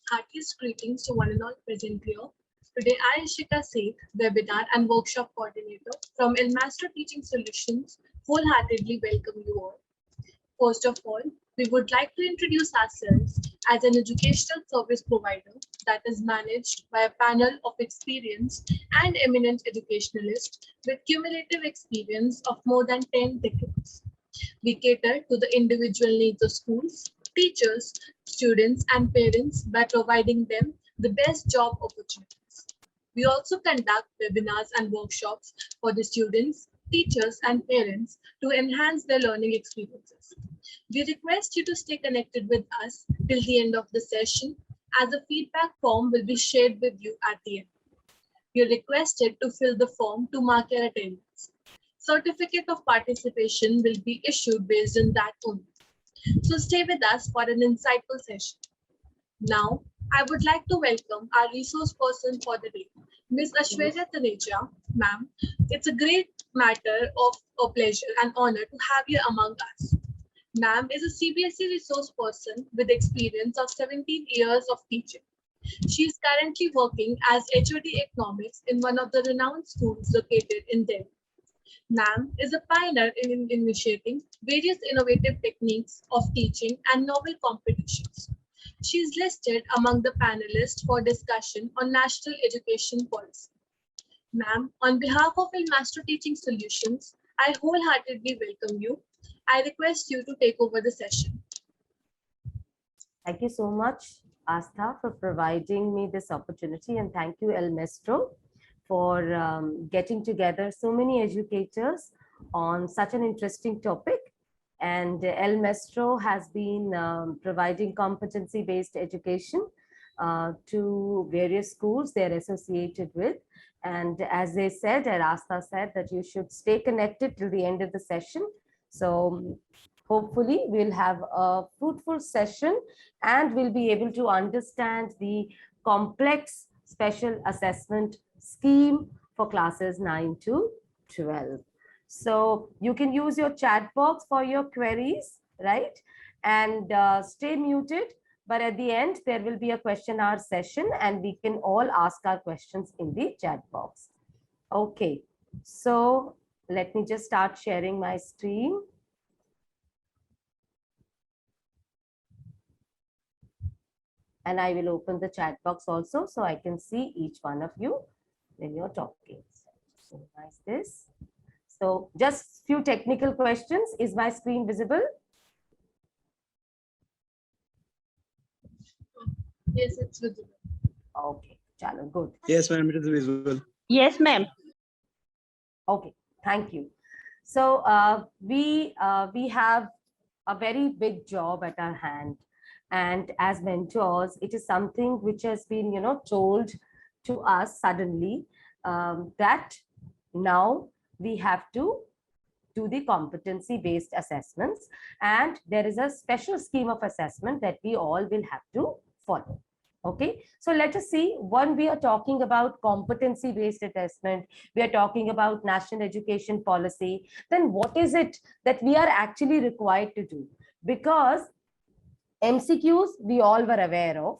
Heartiest greetings to one and all present here. Today, I, Ishika Seth, webinar and workshop coordinator from Elmaster Teaching Solutions, wholeheartedly welcome you all. First of all, we would like to introduce ourselves as an educational service provider that is managed by a panel of experienced and eminent educationalists with cumulative experience of more than 10 decades. We cater to the individual needs of schools, teachers, students, and parents by providing them the best job opportunities. We also conduct webinars and workshops for the students, teachers, and parents to enhance their learning experiences. We request you to stay connected with us till the end of the session, as a feedback form will be shared with you at the end. You're requested to fill the form to mark your attendance. Certificate of participation will be issued based on that only. So stay with us for an insightful session. Now, I would like to welcome our resource person for the day, Ms. Ashwarya Taneja. Ma'am, it's a great matter of a pleasure and honor to have you among us. Ma'am is a CBSE resource person with experience of 17 years of teaching. She is currently working as HOD Economics in one of the renowned schools located in Delhi. Ma'am is a pioneer in initiating various innovative techniques of teaching and novel competitions. She is listed among the panelists for discussion on national education policy. Ma'am, on behalf of Elmaster Teaching Solutions, I wholeheartedly welcome you. I request you to take over the session. Thank you so much, Astha, for providing me this opportunity, and thank you, El Maestro, for getting together so many educators on such an interesting topic. And El Maestro has been providing competency-based education to various schools they're associated with. And as they said, and Astha said, that you should stay connected till the end of the session. So hopefully we'll have a fruitful session and we'll be able to understand the complex special assessment scheme for classes 9 to 12. So you can use your chat box for your queries, right? And stay muted. But at the end, there will be a question hour session and we can all ask our questions in the chat box. Okay, so let me just start sharing my screen. And I will open the chat box also so I can see each one of you when you're talking. So minimize this. So just few technical questions. Is my screen visible? Yes, it's visible. Okay, chalo, good. Yes, ma'am, it is visible. Yes, ma'am. Okay, thank you. So we have a very big job at our hand. And as mentors, it is something which has been, told to us suddenly that now we have to do the competency-based assessments. And there is a special scheme of assessment that we all will have to follow. Okay, so let us see, when we are talking about competency-based assessment, we are talking about national education policy, then what is it that we are actually required to do? Because MCQs, we all were aware of.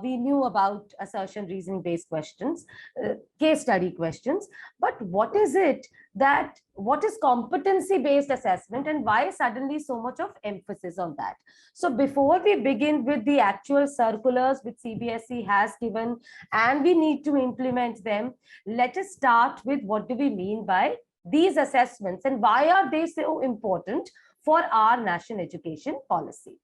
We knew about assertion reasoning based questions, case study questions, but what is competency based assessment and why suddenly so much of emphasis on that? So before we begin with the actual circulars which CBSE has given and we need to implement them, let us start with what do we mean by these assessments and why are they so important for our national education policy.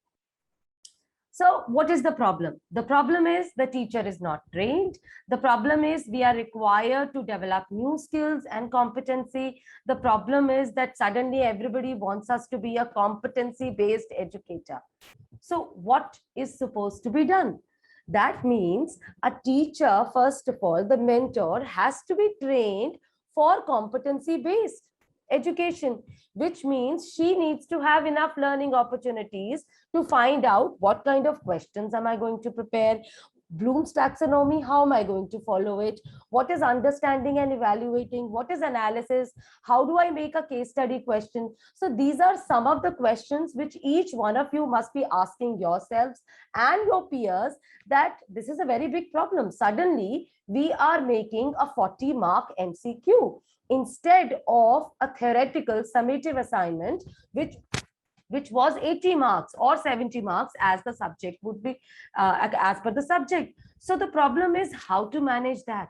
So what is the problem? The problem is the teacher is not trained. The problem is we are required to develop new skills and competency. The problem is that suddenly everybody wants us to be a competency-based educator. So what is supposed to be done? That means a teacher, first of all, the mentor has to be trained for competency-based education, which means she needs to have enough learning opportunities to find out what kind of questions am I going to prepare, Bloom's taxonomy, how am I going to follow it? What is understanding and evaluating? What is analysis? How do I make a case study question? So these are some of the questions which each one of you must be asking yourselves and your peers, that this is a very big problem. Suddenly, we are making a 40-mark MCQ instead of a theoretical summative assignment, which was 80 marks or 70 marks as the subject would be, as per the subject. So the problem is how to manage that.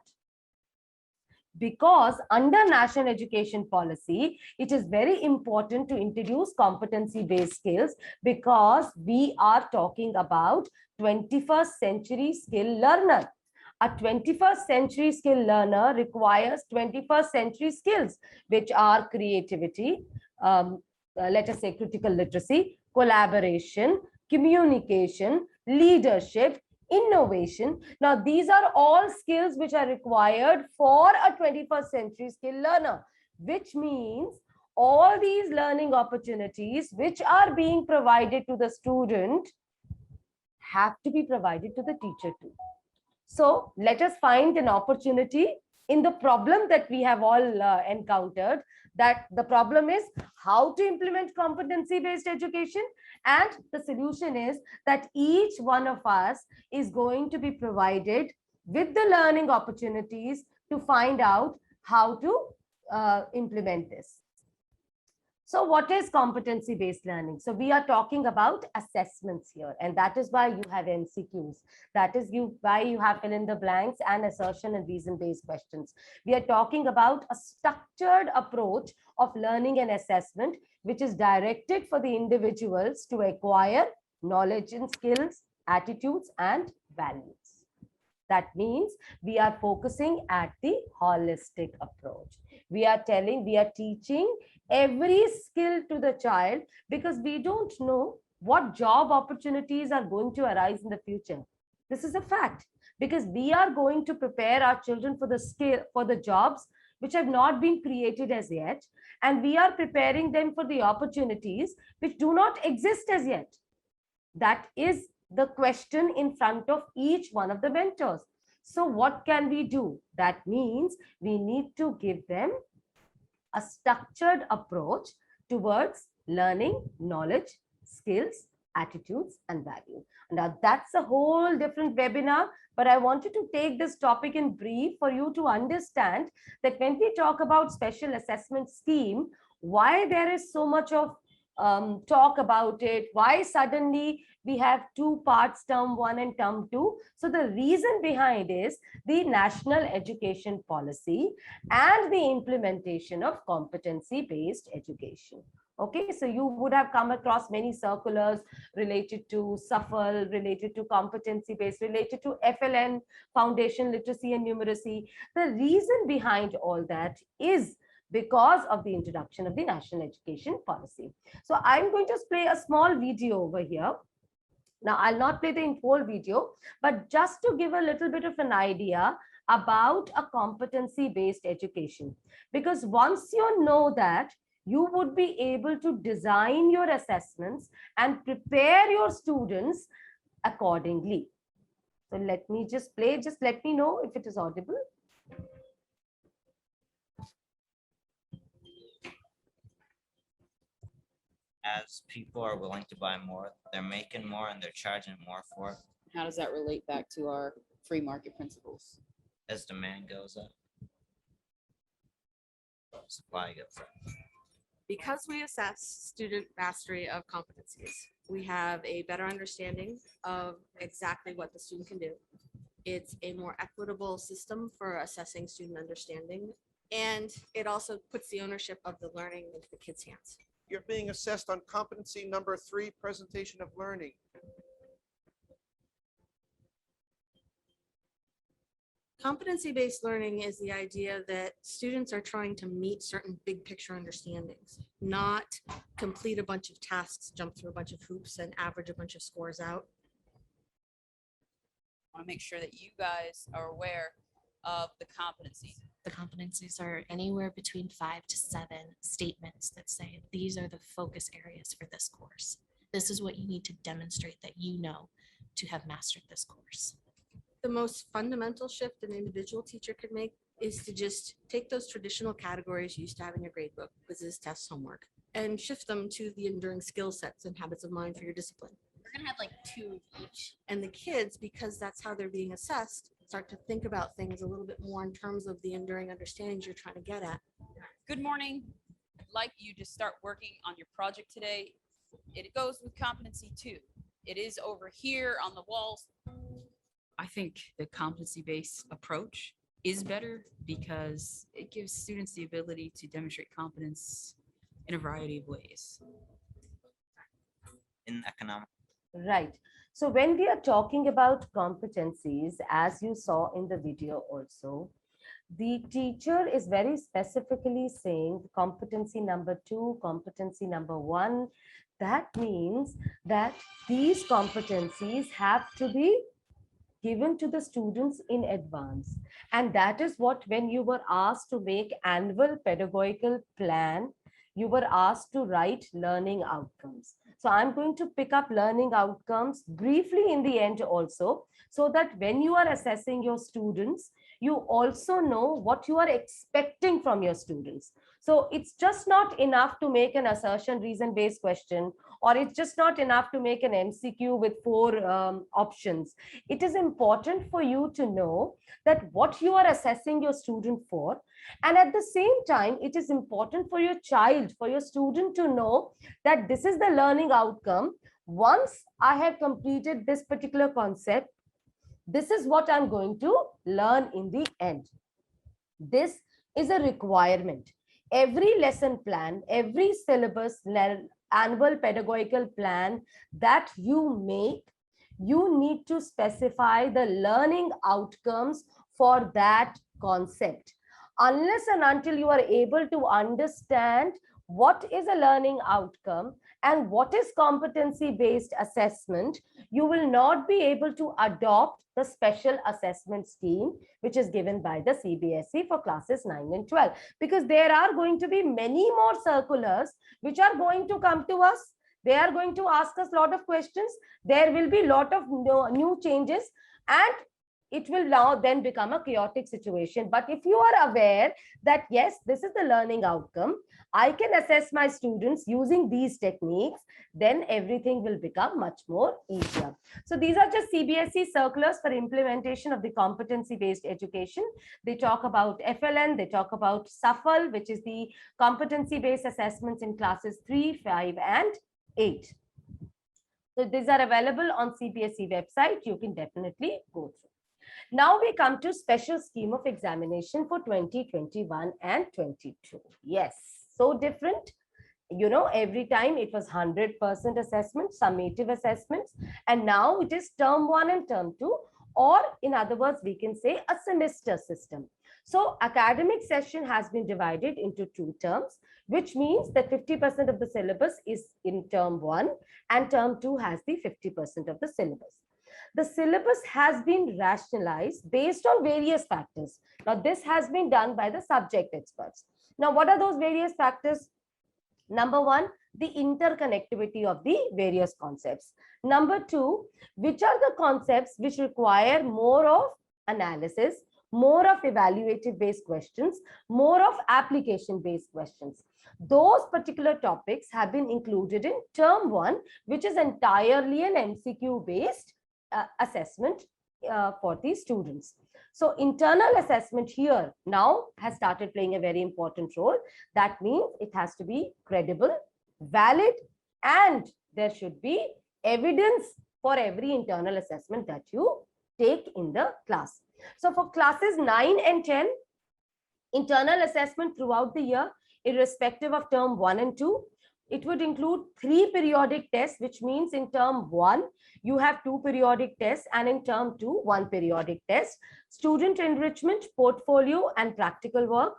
Because under national education policy, it is very important to introduce competency-based skills, because we are talking about 21st century skill learner. A 21st century skill learner requires 21st century skills, which are creativity, let us say critical literacy, collaboration, communication, leadership, innovation. Now, these are all skills which are required for a 21st century skill learner, which means all these learning opportunities which are being provided to the student have to be provided to the teacher too. So let us find an opportunity in the problem that we have all encountered, that the problem is how to implement competency-based education, and the solution is that each one of us is going to be provided with the learning opportunities to find out how to implement this. So what is competency-based learning? So we are talking about assessments here, and that is why you have MCQs. That is why you have fill in the blanks and assertion and reason-based questions. We are talking about a structured approach of learning and assessment, which is directed for the individuals to acquire knowledge and skills, attitudes, and values. That means we are focusing at the holistic approach. We are teaching every skill to the child, because we don't know what job opportunities are going to arise in the future. This is a fact, because we are going to prepare our children for the jobs which have not been created as yet, and we are preparing them for the opportunities which do not exist as yet. That is the question in front of each one of the mentors. So what can we do? That means we need to give them a structured approach towards learning, knowledge, skills, attitudes, and value. Now, that's a whole different webinar, but I wanted to take this topic in brief for you to understand that when we talk about special assessment scheme, why there is so much of talk about it, why suddenly we have two parts, term 1 and term 2. So the reason behind is the national education policy and the implementation of competency-based education. Okay, so you would have come across many circulars related to SUFL, related to competency-based, related to FLN, Foundation Literacy and Numeracy. The reason behind all that is because of the introduction of the national education policy. So I'm going to play a small video over here. Now, I'll not play the whole video, but just to give a little bit of an idea about a competency-based education. Because once you know that, you would be able to design your assessments and prepare your students accordingly. So let me just play, just let me know if it is audible. As people are willing to buy more, they're making more and they're charging more for it. How does that relate back to our free market principles? As demand goes up, supply goes up. Because we assess student mastery of competencies, we have a better understanding of exactly what the student can do. It's a more equitable system for assessing student understanding, and it also puts the ownership of the learning into the kids' hands. You're being assessed on competency number 3, presentation of learning. Competency-based learning is the idea that students are trying to meet certain big picture understandings, not complete a bunch of tasks, jump through a bunch of hoops, and average a bunch of scores out. I want to make sure that you guys are aware of the competencies. The competencies are anywhere between 5 to 7 statements that say these are the focus areas for this course. This is what you need to demonstrate that you know to have mastered this course. The most fundamental shift an individual teacher could make is to just take those traditional categories you used to have in your grade book, quizzes, tests, homework, and shift them to the enduring skill sets and habits of mind for your discipline. We're gonna have like 2 of each. And the kids, because that's how they're being assessed, start to think about things a little bit more in terms of the enduring understandings you're trying to get at. Good morning. I'd like you to start working on your project today. It goes with competency too. It is over here on the walls. I think the competency-based approach is better because it gives students the ability to demonstrate competence in a variety of ways. In economic, Right. So when we are talking about competencies, as you saw in the video also, the teacher is very specifically saying competency number 2, competency number 1. That means that these competencies have to be given to the students in advance. And that is what, when you were asked to make annual pedagogical plan, you were asked to write learning outcomes. So I'm going to pick up learning outcomes briefly in the end also, so that when you are assessing your students, you also know what you are expecting from your students. So it's just not enough to make an assertion reason-based question, or it's just not enough to make an MCQ with 4 options. It is important for you to know that what you are assessing your student for. And at the same time, it is important for your child, for your student to know that this is the learning outcome. Once I have completed this particular concept, this is what I'm going to learn in the end. This is a requirement. Every lesson plan, every syllabus, annual pedagogical plan that you make, you need to specify the learning outcomes for that concept. Unless and until you are able to understand what is a learning outcome and what is competency-based assessment, you will not be able to adopt the special assessment scheme which is given by the CBSE for classes 9 and 12, because there are going to be many more circulars which are going to come to us. They are going to ask us a lot of questions. There will be a lot of new changes, and it will now then become a chaotic situation. But if you are aware that, yes, this is the learning outcome, I can assess my students using these techniques, then everything will become much more easier. So these are just CBSE circulars for implementation of the competency-based education. They talk about FLN, they talk about SUFFLE, which is the competency-based assessments in classes 3, 5, and 8. So these are available on CBSE website. You can definitely go through. Now we come to special scheme of examination for 2021 and 22. Yes, so different. You know, every time it was 100% assessment, summative assessments, and now it is term 1 and term 2, or in other words, we can say a semester system. So academic session has been divided into 2 terms, which means that 50% of the syllabus is in term 1 and term 2 has the 50% of the syllabus. The syllabus has been rationalized based on various factors. Now, this has been done by the subject experts. Now, what are those various factors? Number 1, the interconnectivity of the various concepts. Number 2, which are the concepts which require more of analysis, more of evaluative based questions, more of application based questions. Those particular topics have been included in term 1, which is entirely an MCQ based assessment for the students. So internal assessment here now has started playing a very important role. That means it has to be credible, valid, and there should be evidence for every internal assessment that you take in the class. So for classes 9 and 10, internal assessment throughout the year, irrespective of term 1 and 2, it would include 3 periodic tests, which means in term 1, you have 2 periodic tests, and in term 2, 1 periodic test. Student enrichment, portfolio, and practical work.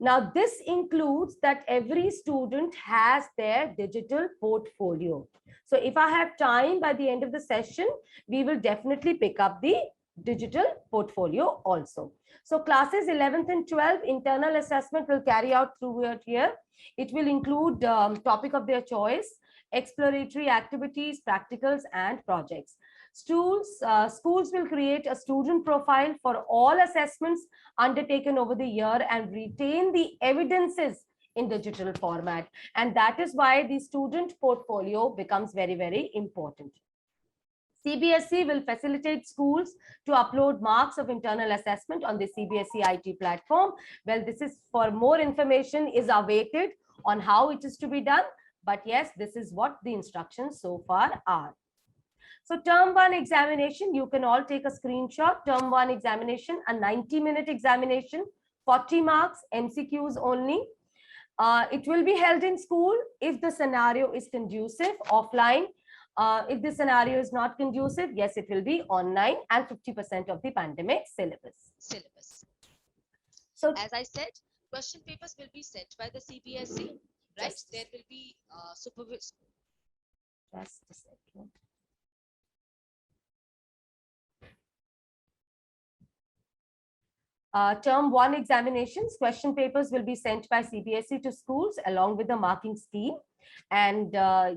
Now, this includes that every student has their digital portfolio. So if I have time by the end of the session, we will definitely pick up the digital portfolio also. So classes 11th and 12th, internal assessment will carry out throughout here. It will include topic of their choice, exploratory activities, practicals, and projects. Schools will create a student profile for all assessments undertaken over the year and retain the evidences in digital format. And that is why the student portfolio becomes very, very important. CBSE will facilitate schools to upload marks of internal assessment on the CBSE IT platform. Well, this is for more information is awaited on how it is to be done. But yes, this is what the instructions so far are. So term 1 examination, you can all take a screenshot. Term 1 examination, a 90-minute examination, 40 marks, MCQs only. It will be held in school if the scenario is conducive, offline. If the scenario is not conducive, yes, it will be online, and 50% of the pandemic syllabus. So as I said, question papers will be sent by the CBSE, right? There will be supervision. Just a second. Term 1 examinations, question papers will be sent by CBSE to schools along with the marking scheme. And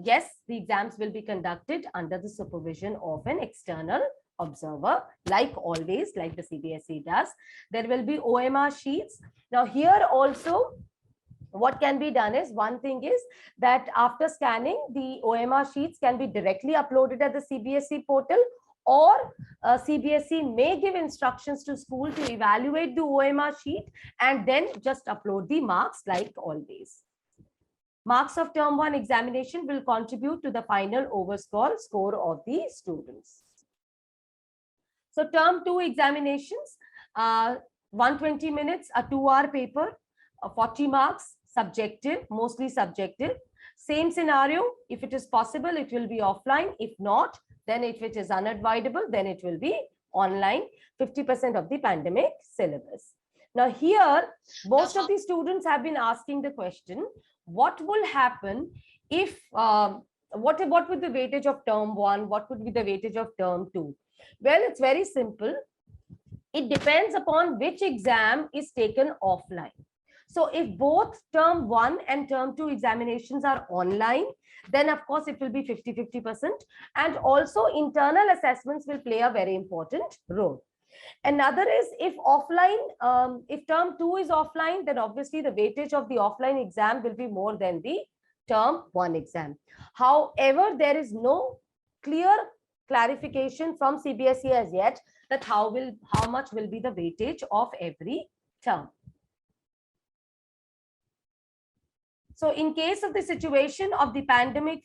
yes, the exams will be conducted under the supervision of an external observer, like always, like the CBSE does. There will be OMR sheets. Now here also, what can be done is, one thing is that after scanning, the OMR sheets can be directly uploaded at the CBSE portal, or CBSE may give instructions to school to evaluate the OMR sheet and then just upload the marks like always. Marks of term 1 examination will contribute to the final overall score of the students. So term 2 examinations, 120 minutes, a 2-hour paper, 40 marks, subjective, mostly subjective. Same scenario, if it is possible, it will be offline. If not, then if it is unavoidable, then it will be online, 50% of the pandemic syllabus. Now here, most of the students have been asking the question, what will happen if, what would the weightage of term 1, what would be the weightage of term 2? Well, it's very simple. It depends upon which exam is taken offline. So if both term 1 and term 2 examinations are online, then of course it will be 50-50%. And also internal assessments will play a very important role. Another is if offline, if term 2 is offline, then obviously the weightage of the offline exam will be more than the term 1 exam. However, there is no clear clarification from CBSE as yet that how much will be the weightage of every term. So in case of the situation of the pandemic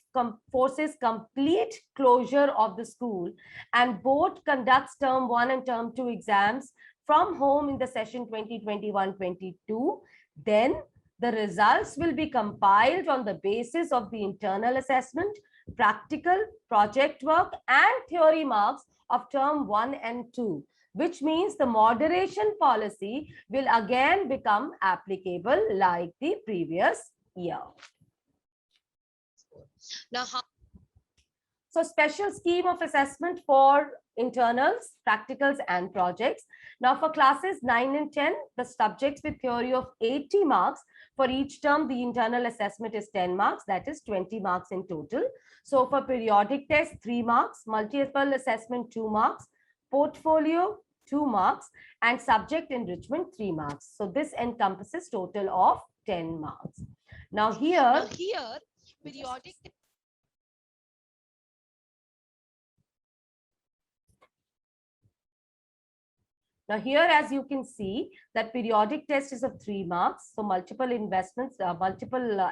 forces complete closure of the school and board conducts term 1 and term 2 exams from home in the session 2021-22, then the results will be compiled on the basis of the internal assessment, practical, project work, and theory marks of term 1 and 2, which means the moderation policy will again become applicable like the previous year. Now, so special scheme of assessment for internals, practicals, and projects. Now for classes 9 and 10, the subjects with theory of 80 marks. For each term, the internal assessment is 10 marks, that is 20 marks in total. So for periodic test, 3 marks, multiple assessment, 2 marks, portfolio, 2 marks, and subject enrichment, 3 marks. So this encompasses total of 10 marks. Now here periodic. Now here, as you can see, that periodic test is of 3 marks. So multiple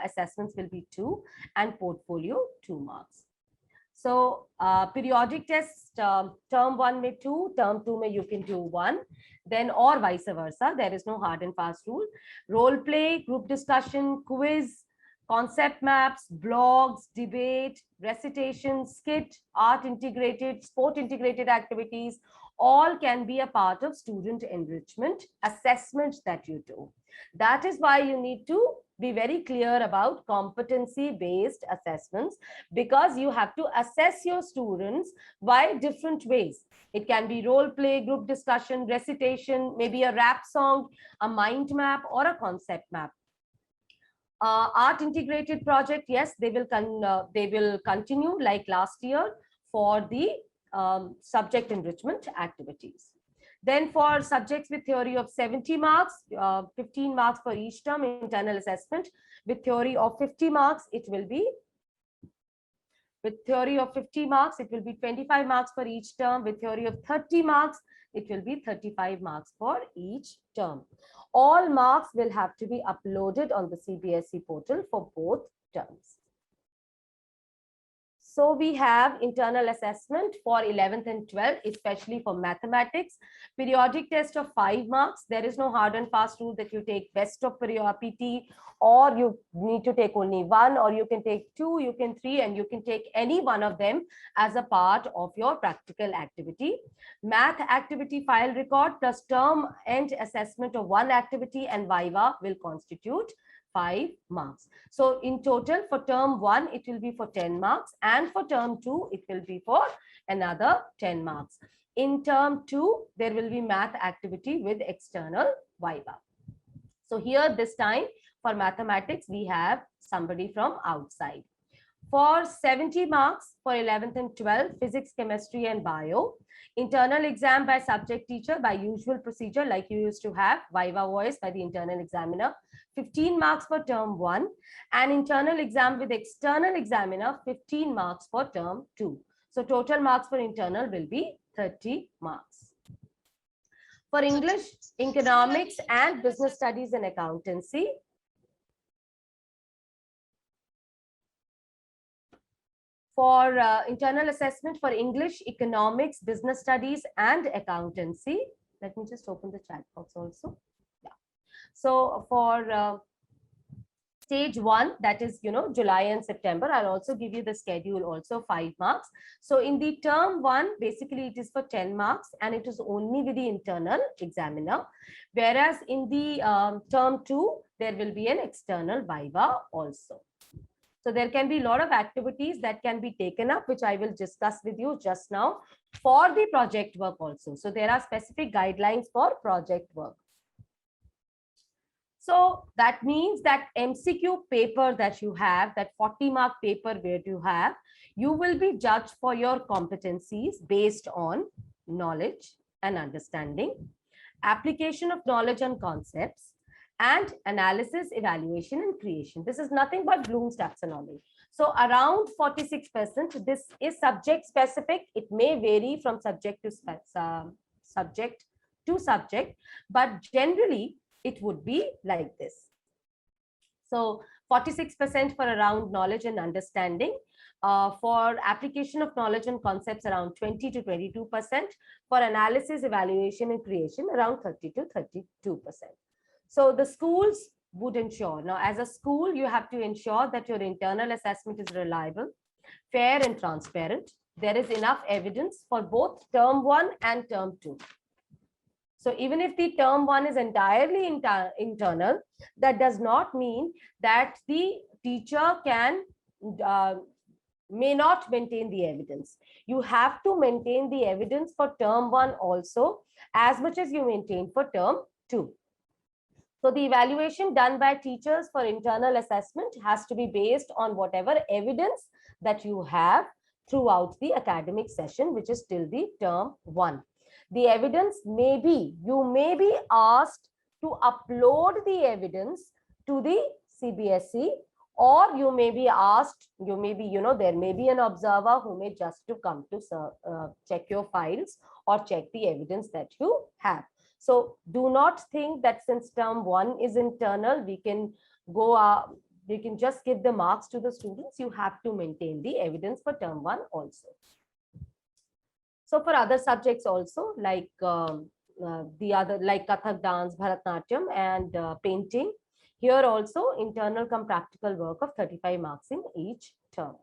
assessments will be 2, and portfolio 2 marks. So periodic test, term 1 may 2, term 2 may you can do 1, then or vice versa. There is no hard and fast rule. Role play, group discussion, quiz, concept maps, blogs, debate, recitation, skit, art integrated, sport integrated activities, all can be a part of student enrichment assessments that you do. That is why you need to be very clear about competency-based assessments, because you have to assess your students by different ways. It can be role play, group discussion, recitation, maybe a rap song, a mind map, or a concept map. Art integrated project, yes, they will continue like last year for the subject enrichment activities. Then for subjects with theory of 70 marks, 15 marks for each term, internal assessment. With theory of 50 marks, it will be with theory of 50 marks, it will be 25 marks for each term. With theory of 30 marks, it will be 35 marks for each term. All marks will have to be uploaded on the CBSE portal for both terms. So we have internal assessment for 11th and 12th, especially for mathematics. Periodic test of 5 marks. There is no hard and fast rule that you take best of PT, or you need to take only 1, or you can take 2, you can 3, and you can take any one of them as a part of your practical activity. Math activity file record plus term end assessment of 1 activity and Viva will constitute 5 marks. So in total for term 1, it will be for 10 marks, and for term 2, it will be for another 10 marks. In term 2, there will be math activity with external Viva. So here this time for mathematics, we have somebody from outside. For 70 marks for 11th and 12th, physics, chemistry, and bio. Internal exam by subject teacher by usual procedure like you used to have, Viva voice by the internal examiner. 15 marks for term 1, and internal exam with external examiner, 15 marks for term 2. So total marks for internal will be 30 marks. For English, economics, and business studies and accountancy, for internal assessment for English, economics, business studies, and accountancy. Let me just open the chat box also. Yeah. So for stage 1, that is, July and September, I'll also give you the schedule also, 5 marks. So in the term 1, basically it is for 10 marks, and it is only with the internal examiner. Whereas in the term 2, there will be an external Viva also. So there can be a lot of activities that can be taken up, which I will discuss with you just now, for the project work also. So there are specific guidelines for project work. So that means that MCQ paper that you have, that 40-mark paper where you have, you will be judged for your competencies based on knowledge and understanding, application of knowledge and concepts, and analysis, evaluation, and creation. This is nothing but Bloom's taxonomy. So around 46%, this is subject specific. It may vary from subject to subject, but generally it would be like this. So 46% for around knowledge and understanding. For application of knowledge and concepts, around 20 to 22%. For analysis, evaluation, and creation, around 30 to 32%. So the schools would ensure. Now, as a school, you have to ensure that your internal assessment is reliable, fair, and transparent. There is enough evidence for both term 1 and term 2. So even if the term 1 is entirely internal, that does not mean that the teacher may not maintain the evidence. You have to maintain the evidence for term 1 also, as much as you maintain for term 2. So the evaluation done by teachers for internal assessment has to be based on whatever evidence that you have throughout the academic session, which is till the term 1. The evidence may be, you may be asked to upload the evidence to the CBSE, or you may be asked, there may be an observer who may just to come to check your files or check the evidence that you have. So do not think that since term 1 is internal, we can just give the marks to the students. You have to maintain the evidence for term 1 also. So for other subjects also, like like Kathak dance, Bharatnatyam, and painting, here also internal cum practical work of 35 marks in each term.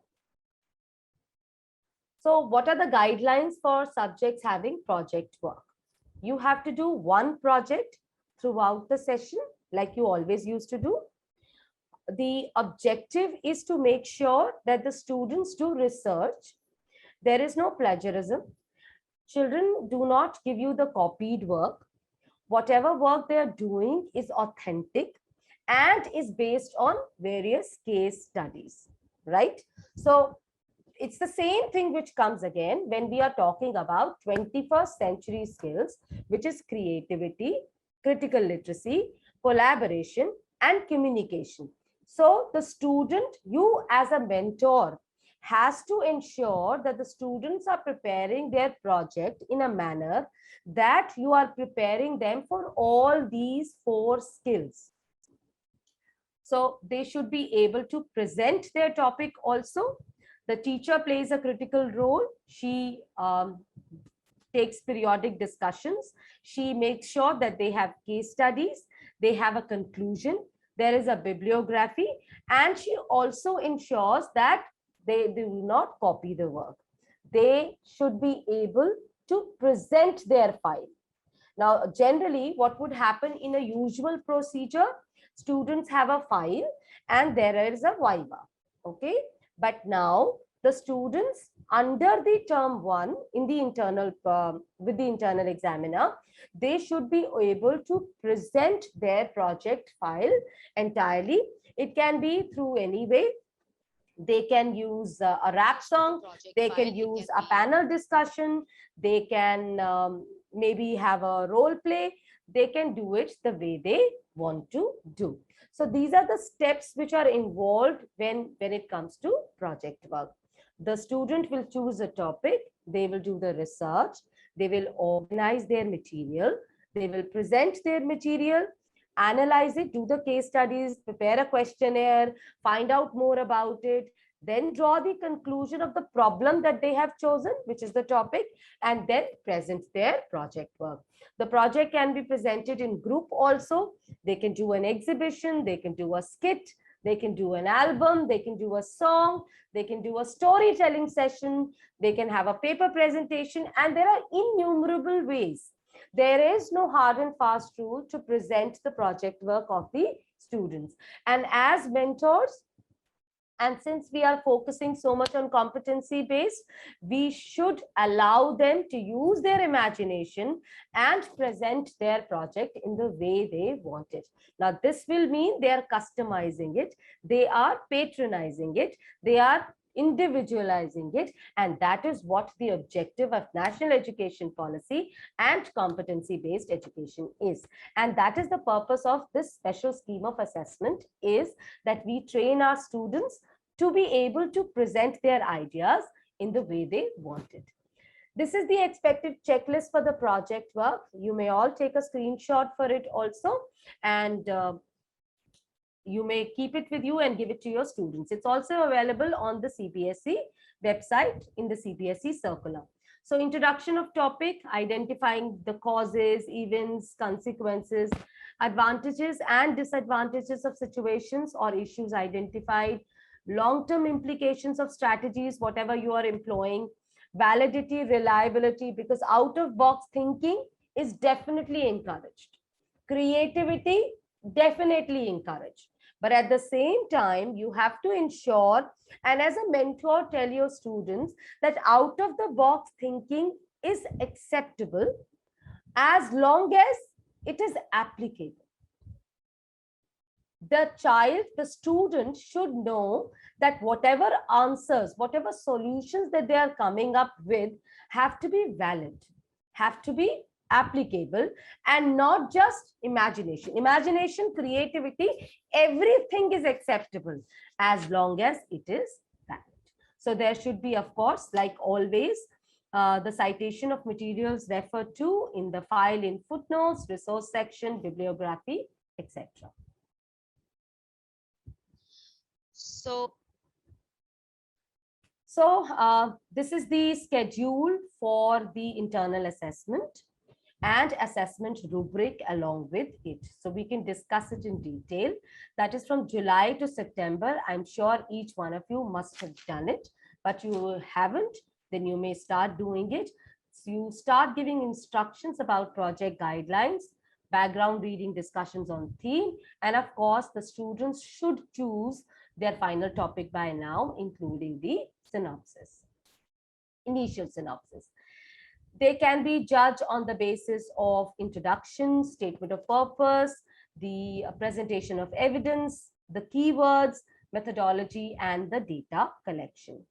So what are the guidelines for subjects having project work? You have to do 1 project throughout the session, like you always used to do. The objective is to make sure that the students do research. There is no plagiarism. Children do not give you the copied work. Whatever work they are doing is authentic, and is based on various case studies, right? So it's the same thing which comes again when we are talking about 21st century skills, which is creativity, critical literacy, collaboration, and communication. So the student, you as a mentor, has to ensure that the students are preparing their project in a manner that you are preparing them for all these 4 skills. So they should be able to present their topic also. The teacher plays a critical role. She takes periodic discussions. She makes sure that they have case studies, they have a conclusion, there is a bibliography, and she also ensures that they do not copy the work. They should be able to present their file. Now, generally, what would happen in a usual procedure, students have a file and there is a viva, okay? But now the students under the term 1 in the internal, with the internal examiner, they should be able to present their project file entirely. It can be through any way. They can use a rap song, they can use a panel discussion, they can maybe have a role play, they can do it the way they want to do. So these are the steps which are involved when it comes to project work. The student will choose a topic, they will do the research, they will organize their material, they will present their material, analyze it, do the case studies, prepare a questionnaire, find out more about it, then draw the conclusion of the problem that they have chosen, which is the topic, and then present their project work. The project can be presented in group also. They can do an exhibition, they can do a skit, they can do an album, they can do a song, they can do a storytelling session, they can have a paper presentation, and there are innumerable ways. There is no hard and fast rule to present the project work of the students. And as mentors, and since we are focusing so much on competency based, we should allow them to use their imagination and present their project in the way they want it. Now, this will mean they are customizing it, they are patronizing it, they are individualizing it, and that is what the objective of national education policy and competency based education is. And that is the purpose of this special scheme of assessment, is that we train our students to be able to present their ideas in the way they want it. This is the expected checklist for the project work. You may all take a screenshot for it also, and you may keep it with you and give it to your students. It's also available on the CPSE website in the CPSE circular. So introduction of topic, identifying the causes, events, consequences, advantages and disadvantages of situations or issues identified, long-term implications of strategies, whatever you are employing, validity, reliability, because out-of-box thinking is definitely encouraged. Creativity, definitely encouraged. But at the same time, you have to ensure, and as a mentor, tell your students that out-of-the-box thinking is acceptable as long as it is applicable. The child, the student should know that whatever answers, whatever solutions that they are coming up with have to be valid, have to be applicable, and not just imagination. Imagination, creativity, everything is acceptable as long as it is valid. So there should be, of course, like always, the citation of materials referred to in the file in footnotes, resource section, bibliography, etc. So this is the schedule for the internal assessment and assessment rubric along with it. So we can discuss it in detail. That is from July to September. I'm sure each one of you must have done it, but you haven't, then you may start doing it. So you start giving instructions about project guidelines, background reading, discussions on theme, and of course, the students should choose their final topic by now, including the synopsis, initial synopsis. They can be judged on the basis of introduction, statement of purpose, the presentation of evidence, the keywords, methodology, and the data collection.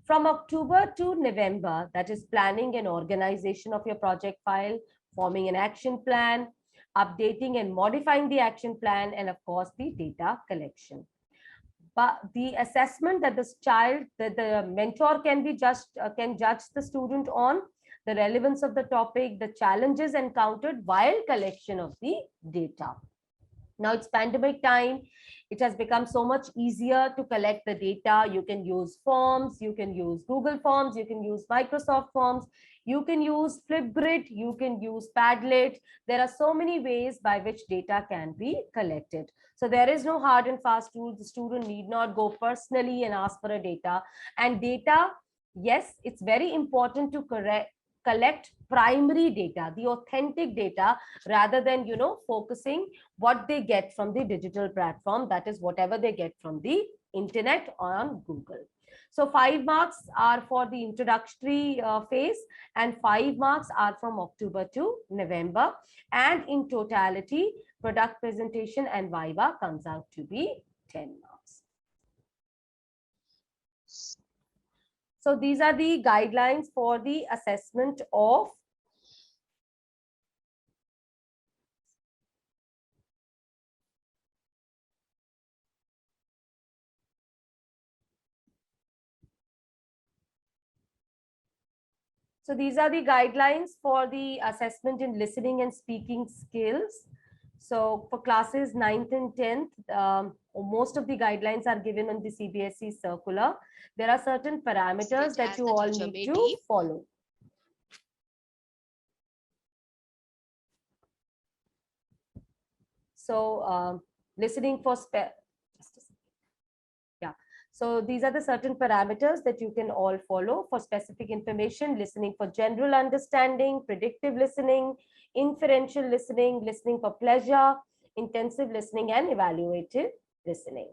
From October to November, that is planning and organization of your project file, forming an action plan, updating and modifying the action plan, and of course, the data collection. But the assessment that the mentor can judge the student on the relevance of the topic, the challenges encountered while collection of the data. Now it's pandemic time. It has become so much easier to collect the data. You can use forms, you can use Google Forms, you can use Microsoft Forms, you can use Flipgrid, you can use Padlet. There are so many ways by which data can be collected. So there is no hard and fast rule. The student need not go personally and ask for a data. And data, yes, it's very important to collect primary data, the authentic data, rather than, focusing what they get from the digital platform, that is whatever they get from the internet or on Google. So 5 marks are for the introductory phase and 5 marks are from October to November. And in totality, product presentation and Viva comes out to be 10 marks. So these are the guidelines for the assessment of assessment in listening and speaking skills. So for classes 9th and 10th, most of the guidelines are given on the CBSE circular. There are certain parameters that you all need to follow. So listening for so these are the certain parameters that you can all follow for specific information: listening for general understanding, predictive listening, inferential listening, listening for pleasure, intensive listening, and evaluative listening.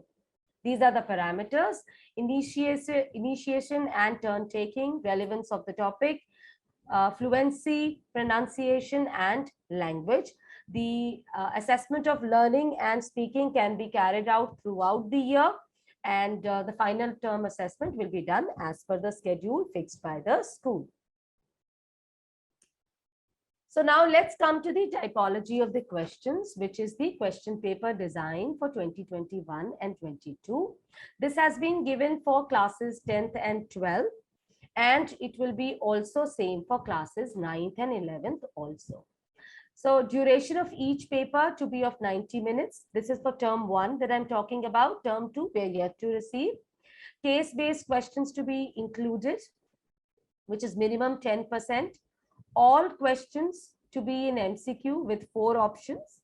These are the parameters: initiation and turn taking, relevance of the topic, fluency, pronunciation, and language. The assessment of learning and speaking can be carried out throughout the year, and the final term assessment will be done as per the schedule fixed by the school. So now let's come to the typology of the questions, which is the question paper design for 2021 and 22. This has been given for classes 10th and 12th, and it will be also same for classes 9th and 11th also. So duration of each paper to be of 90 minutes. This is for term 1 that I'm talking about. Term 2, we are yet to receive. Case-based questions to be included, which is minimum 10%. All questions to be in MCQ with 4 options.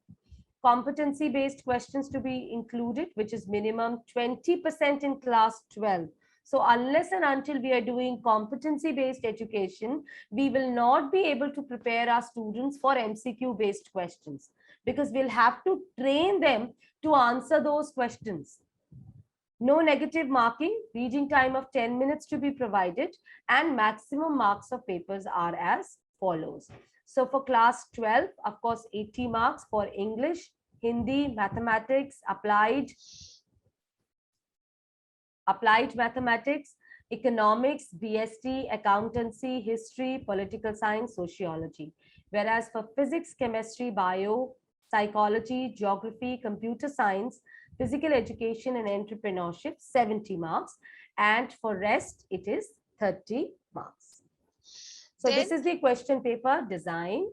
Competency-based questions to be included, which is minimum 20% in class 12. So unless and until we are doing competency-based education, we will not be able to prepare our students for MCQ-based questions, because we'll have to train them to answer those questions. No negative marking, reading time of 10 minutes to be provided, and maximum marks of papers are as follows. So for class 12, of course, 80 marks for English, Hindi, mathematics, applied mathematics, economics, BST, accountancy, history, political science, sociology. Whereas for physics, chemistry, bio, psychology, geography, computer science, physical education, and entrepreneurship, 70 marks. And for rest, it is 30 marks. So this is the question paper design.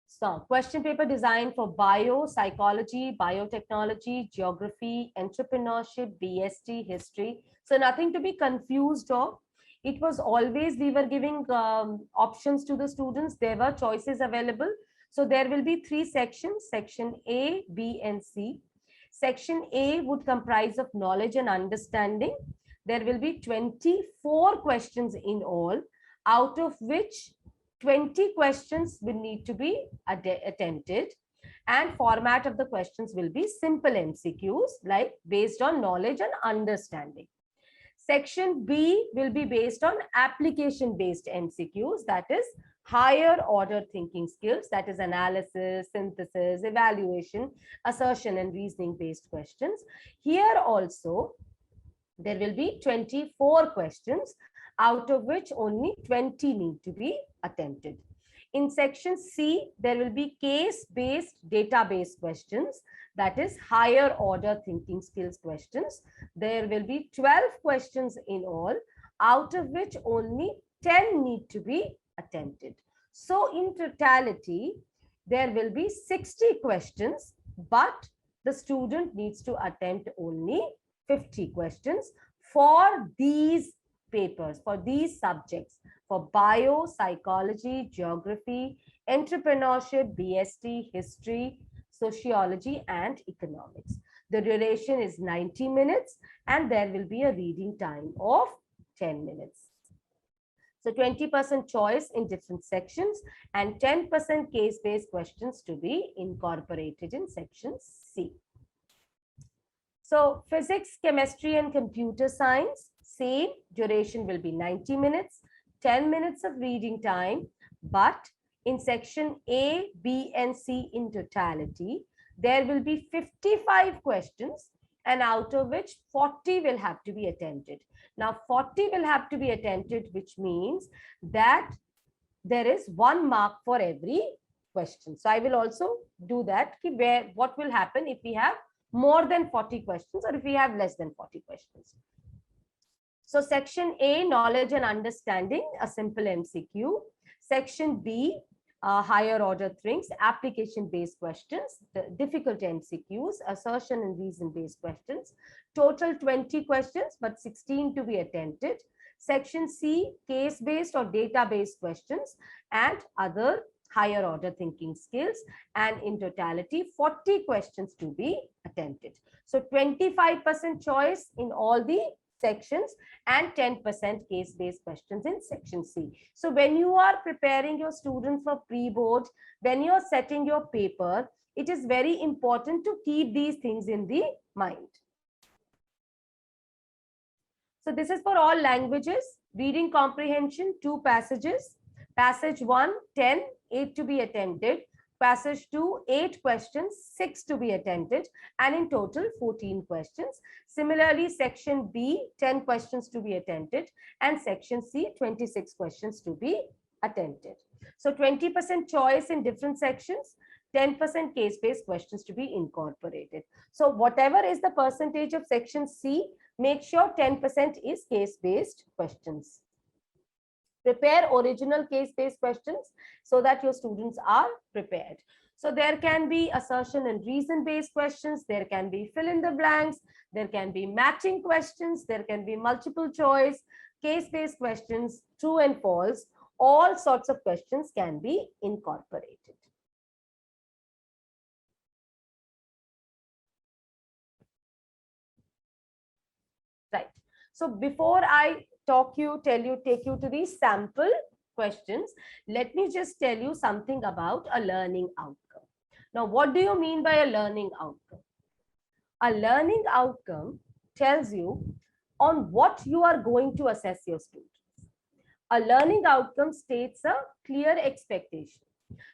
So question paper design for bio, psychology, biotechnology, geography, entrepreneurship, BST, history. So nothing to be confused of. It was always, we were giving options to the students. There were choices available. So there will be 3 sections, section A, B, and C. Section A would comprise of knowledge and understanding. There will be 24 questions in all, out of which 20 questions will need to be attempted, and format of the questions will be simple MCQs, like based on knowledge and understanding. Section B will be based on application based MCQs, that is higher order thinking skills, that is analysis, synthesis, evaluation, assertion, and reasoning based questions. Here also, there will be 24 questions, out of which only 20 need to be attempted. In section C, there will be case-based database questions, that is higher order thinking skills questions. There will be 12 questions in all, out of which only 10 need to be attempted. So in totality, there will be 60 questions, but the student needs to attempt only 50 questions for these papers, for these subjects, for bio, psychology, geography, entrepreneurship, BST, history, sociology, and economics. The duration is 90 minutes and there will be a reading time of 10 minutes. So 20% choice in different sections and 10% case-based questions to be incorporated in section C. So physics, chemistry, and computer science, same duration will be 90 minutes, 10 minutes of reading time, but in section A, B, and C in totality, there will be 55 questions and out of which 40 will have to be attempted. Now 40 will have to be attempted, which means that there is 1 mark for every question. So I will also do that, what will happen if we have more than 40 questions or if we have less than 40 questions. So section A, knowledge and understanding, a simple MCQ. Section B, higher order things, application based questions, the difficult MCQs, assertion and reason based questions. Total 20 questions, but 16 to be attempted. Section C, case based or data based questions and other higher order thinking skills, and in totality 40 questions to be attempted. So 25% choice in all the sections and 10% case-based questions in section C. So when you are preparing your students for pre-board, when you are setting your paper, it is very important to keep these things in the mind. So this is for all languages. Reading comprehension, 2 passages. Passage 1, 10, 8 to be attempted. Passage 2, 8 questions, 6 to be attempted, and in total 14 questions. Similarly, section B, 10 questions to be attempted, and section C, 26 questions to be attempted. So 20% choice in different sections, 10% case-based questions to be incorporated. So whatever is the percentage of section C, make sure 10% is case-based questions. Prepare original case-based questions so that your students are prepared. So there can be assertion and reason-based questions, there can be fill in the blanks, there can be matching questions, there can be multiple choice, case-based questions, true and false, all sorts of questions can be incorporated. Right. So before I take you to these sample questions, let me just tell you something about a learning outcome. Now, what do you mean by a learning outcome? A learning outcome tells you on what you are going to assess your students. A learning outcome states a clear expectation.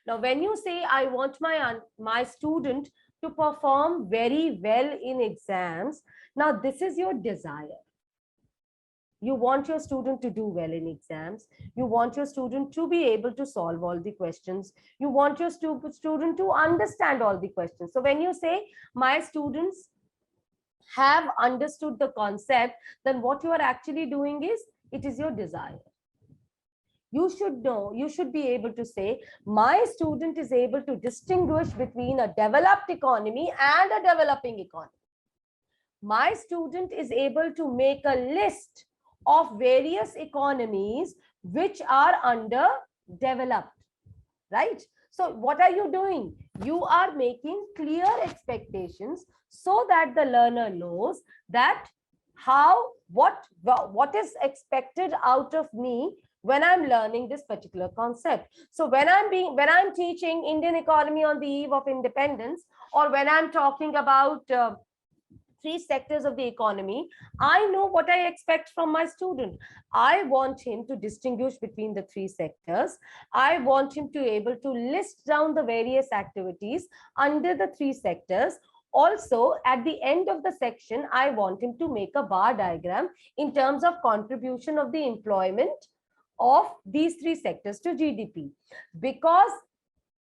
Now, when you say, I want my student to perform very well in exams, now this is your desire. You want your student to do well in exams. You want your student to be able to solve all the questions. You want your student to understand all the questions. So when you say, my students have understood the concept, then what you are actually doing is, it is your desire. You should know, you should be able to say, my student is able to distinguish between a developed economy and a developing economy. My student is able to make a list of various economies which are underdeveloped, right? So what are you doing? You are making clear expectations so that the learner knows that what is expected out of me when I'm learning this particular concept. So when I'm teaching Indian economy on the eve of independence, or when I'm talking about three sectors of the economy, I know what I expect from my student. I want him to distinguish between the three sectors. I want him to be able to list down the various activities under the three sectors. Also, at the end of the section, I want him to make a bar diagram in terms of contribution of the employment of these three sectors to GDP. Because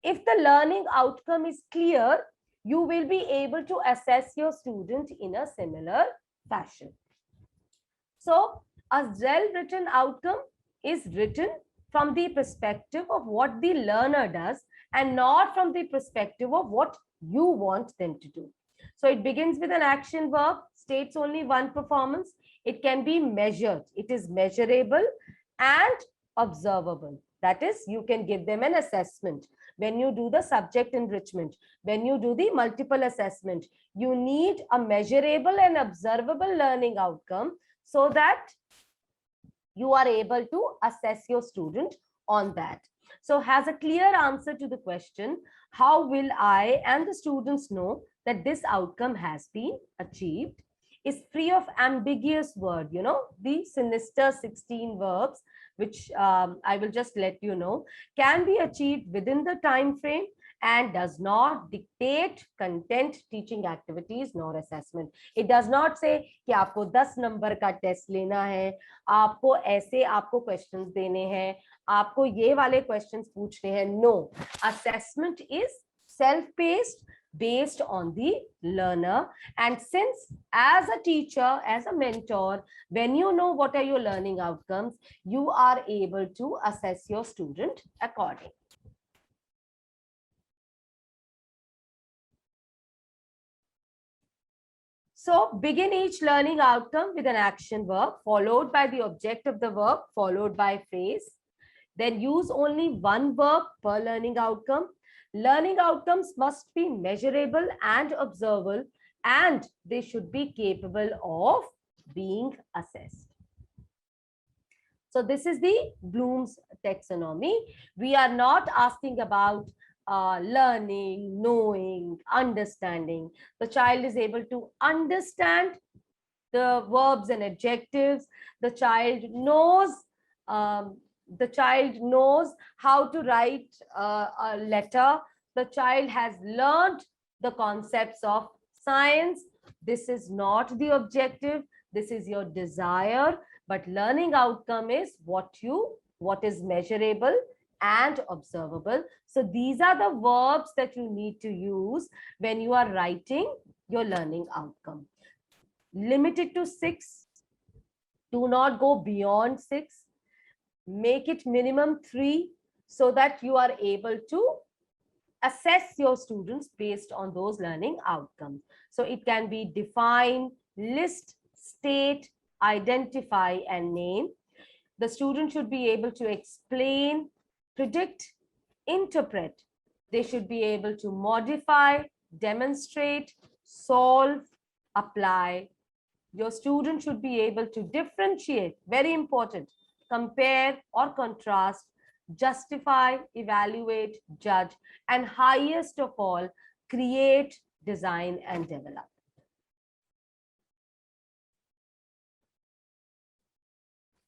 if the learning outcome is clear, you will be able to assess your student in a similar fashion. So a well-written outcome is written from the perspective of what the learner does and not from the perspective of what you want them to do. So it begins with an action verb, states only one performance. It can be measured. It is measurable and observable. That is, you can give them an assessment. When you do the subject enrichment, when you do the multiple assessment, you need a measurable and observable learning outcome so that you are able to assess your student on that. So has a clear answer to the question, how will I and the students know that this outcome has been achieved, is free of ambiguous word, the sinister 16 verbs, which I will just let you know, can be achieved within the time frame and does not dictate content, teaching activities, nor assessment. It does not say कि आपको 10 number का test लेना है, आपको ऐसे आपको questions देने हैं, आपको ये वाले क्वेश्चंस पूछने हैं. No, assessment is self-paced, based on the learner. And since as a teacher, as a mentor, when you know what are your learning outcomes, you are able to assess your student accordingly. So begin each learning outcome with an action verb followed by the object of the verb followed by phrase. Then use only one verb per learning outcome. Learning outcomes must be measurable and observable, and they should be capable of being assessed. So this is the Bloom's taxonomy. We are not asking about learning, knowing, understanding. The child is able to understand the verbs and adjectives. The child knows how to write a letter. The child has learned the concepts of science. This is not the objective. This is your desire. But learning outcome is what is measurable and observable. So these are the verbs that you need to use when you are writing your learning outcome. Limit it to 6. Do not go beyond 6. Make it minimum 3 so that you are able to assess your students based on those learning outcomes. So it can be define, list, state, identify, and name. The student should be able to explain, predict, interpret. They should be able to modify, demonstrate, solve, apply. Your student should be able to differentiate, very important, compare or contrast, justify, evaluate, judge, and highest of all, create, design, and develop.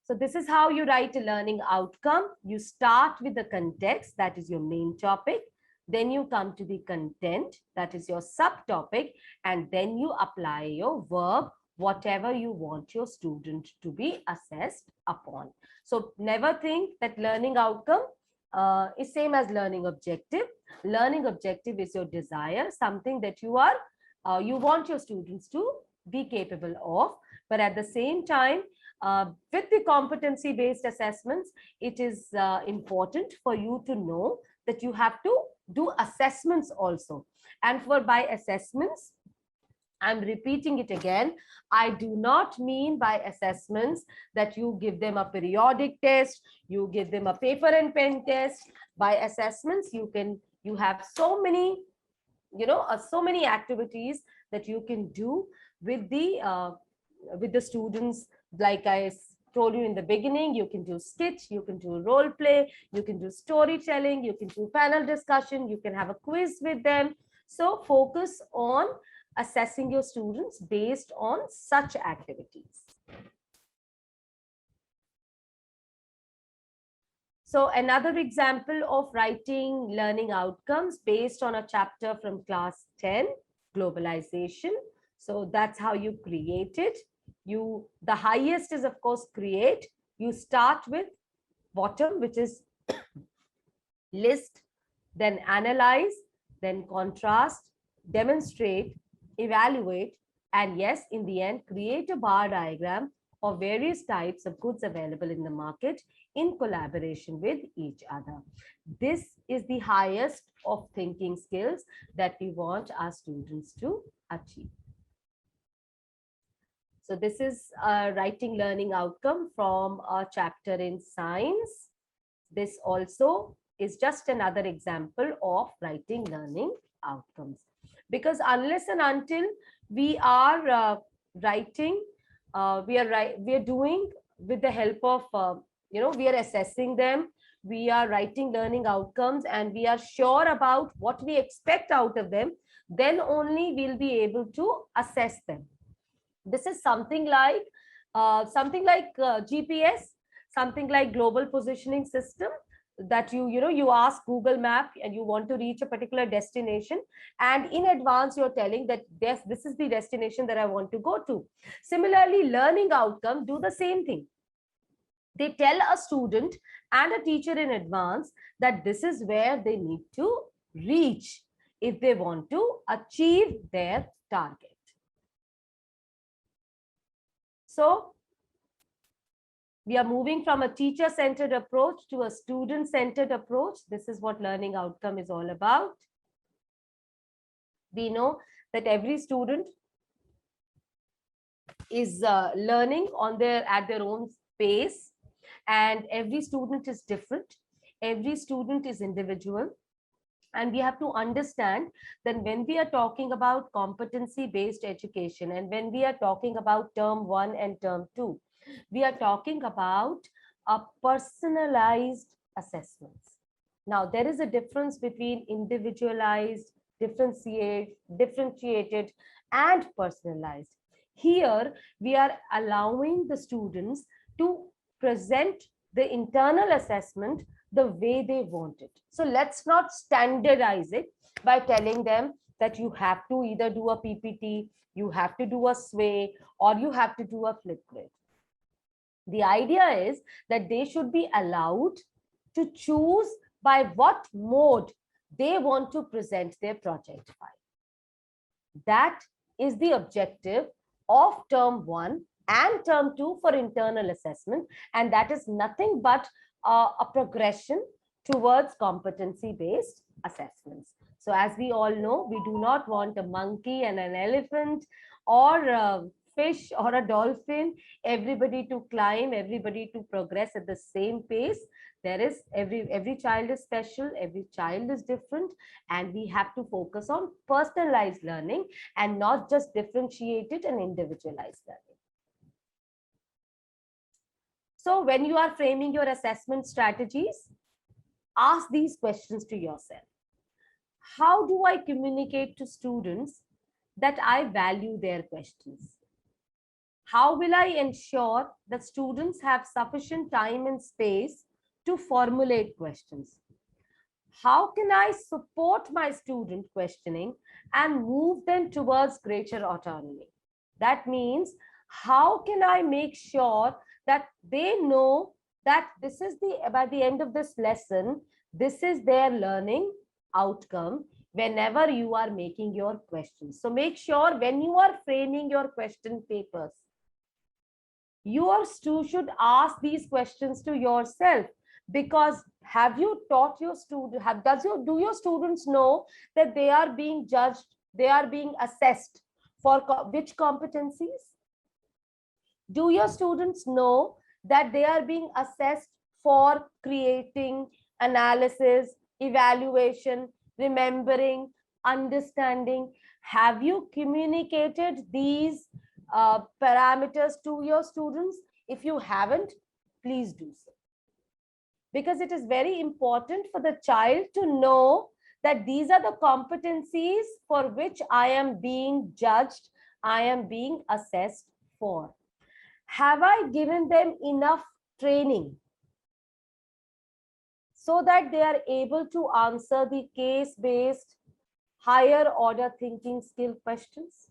So this is how you write a learning outcome. You start with the context, that is your main topic. Then you come to the content, that is your subtopic, and then you apply your verb, whatever you want your student to be assessed upon. So never think that learning outcome is same as learning objective. Learning objective is your desire, something that you want your students to be capable of. But at the same time, with the competency-based assessments, it is important for you to know that you have to do assessments also. And by assessments, I'm repeating it again, I do not mean by assessments that you give them a periodic test, you give them a paper and pen test. By assessments, you have so many, so many activities that you can do with the students. Like I told you in the beginning, you can do sketch, you can do role play, you can do storytelling, you can do panel discussion, you can have a quiz with them. So focus on assessing your students based on such activities. So another example of writing learning outcomes based on a chapter from class 10, globalization. So that's how you create it. The highest is of course create. You start with bottom, which is list, then analyze, then contrast, demonstrate, evaluate, and yes, in the end, create a bar diagram of various types of goods available in the market in collaboration with each other. This is the highest of thinking skills that we want our students to achieve. So this is a writing learning outcome from a chapter in science. This also is just another example of writing learning outcomes. Because unless and until we are writing, we are doing with the help of, we are assessing them, we are writing learning outcomes, and we are sure about what we expect out of them, then only we'll be able to assess them. This is something like GPS, something like global positioning system, that you ask Google Map and you want to reach a particular destination, and in advance you're telling that this is the destination that I want to go to. Similarly, learning outcome do the same thing. They tell a student and a teacher in advance that this is where they need to reach if they want to achieve their target. So we are moving from a teacher-centered approach to a student-centered approach. This is what learning outcome is all about. We know that every student is learning at their own pace, and every student is different. Every student is individual. And we have to understand that when we are talking about competency-based education, and when we are talking about term 1 and term 2, we are talking about a personalized assessments. Now, there is a difference between individualized, differentiated, and personalized. Here, we are allowing the students to present the internal assessment the way they want it. So let's not standardize it by telling them that you have to either do a PPT, you have to do a sway, or you have to do a flip grid. The idea is that they should be allowed to choose by what mode they want to present their project file. That is the objective of term 1 and term 2 for internal assessment, and that is nothing but a progression towards competency-based assessments. So as we all know, we do not want a monkey and an elephant or a fish or a dolphin, everybody to climb, everybody to progress at the same pace. There is every child is special, every child is different, and we have to focus on personalized learning and not just differentiated and individualized learning. So when you are framing your assessment strategies, ask these questions to yourself. How do I communicate to students that I value their questions? How will I ensure that students have sufficient time and space to formulate questions? How can I support my student questioning and move them towards greater autonomy? That means, how can I make sure that they know that this is by the end of this lesson, this is their learning outcome whenever you are making your questions. So make sure when you are framing your question papers, you should ask these questions to yourself, because have you taught your student, do your students know that they are being judged, they are being assessed for which competencies? Do your students know that they are being assessed for creating, analysis, evaluation, remembering, understanding? Have you communicated these parameters to your students? If you haven't, please do so. Because it is very important for the child to know that these are the competencies for which I am being judged, I am being assessed for. Have I given them enough training so that they are able to answer the case-based higher order thinking skill questions?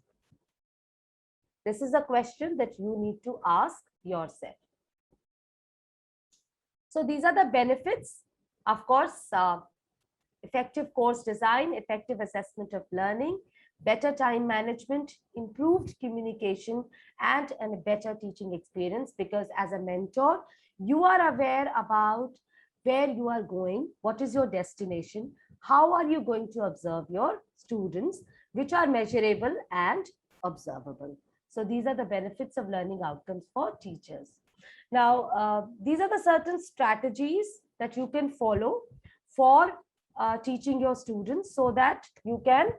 This is a question that you need to ask yourself. So these are the benefits. Of course, effective course design, effective assessment of learning, better time management, improved communication, and a better teaching experience, because as a mentor, you are aware about where you are going, what is your destination, how are you going to observe your students, which are measurable and observable. So these are the benefits of learning outcomes for teachers. Now, these are the certain strategies that you can follow for teaching your students so that you can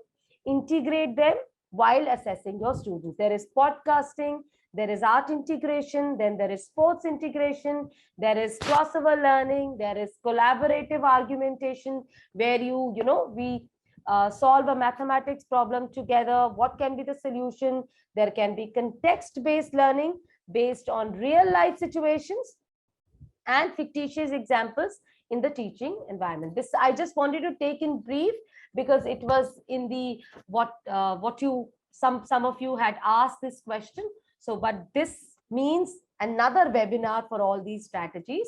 integrate them while assessing your students. There is podcasting, there is art integration, then there is sports integration, there is crossover learning, there is collaborative argumentation, where we solve a mathematics problem together. What can be the solution? There can be context-based learning based on real life situations and fictitious examples in the teaching environment. This I just wanted to take in brief because it was in the some of you had asked this question. So, but this means another webinar for all these strategies.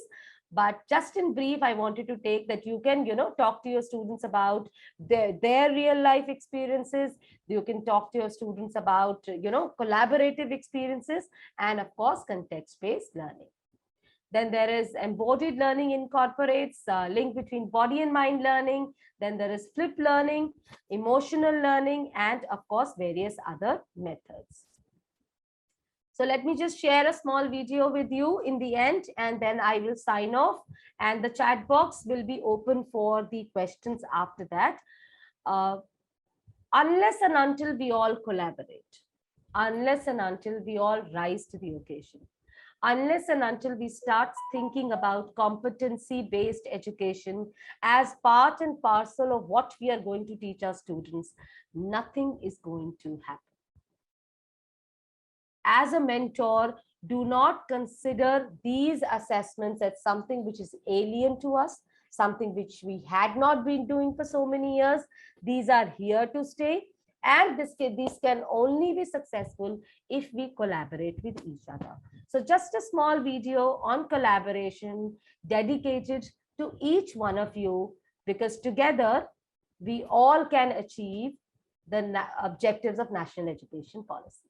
But just in brief, I wanted to take that you can, talk to your students about their real life experiences. You can talk to your students about, collaborative experiences, and of course, context-based learning. Then there is embodied learning incorporates link between body and mind learning. Then there is flipped learning, emotional learning, and of course, various other methods. So let me just share a small video with you in the end, and then I will sign off, and the chat box will be open for the questions after that. Unless and until we all collaborate, unless and until we all rise to the occasion, unless and until we start thinking about competency-based education as part and parcel of what we are going to teach our students, nothing is going to happen. As a mentor, do not consider these assessments as something which is alien to us, something which we had not been doing for so many years. These are here to stay, and these can only be successful if we collaborate with each other. So just a small video on collaboration dedicated to each one of you, because together we all can achieve the objectives of national education policy.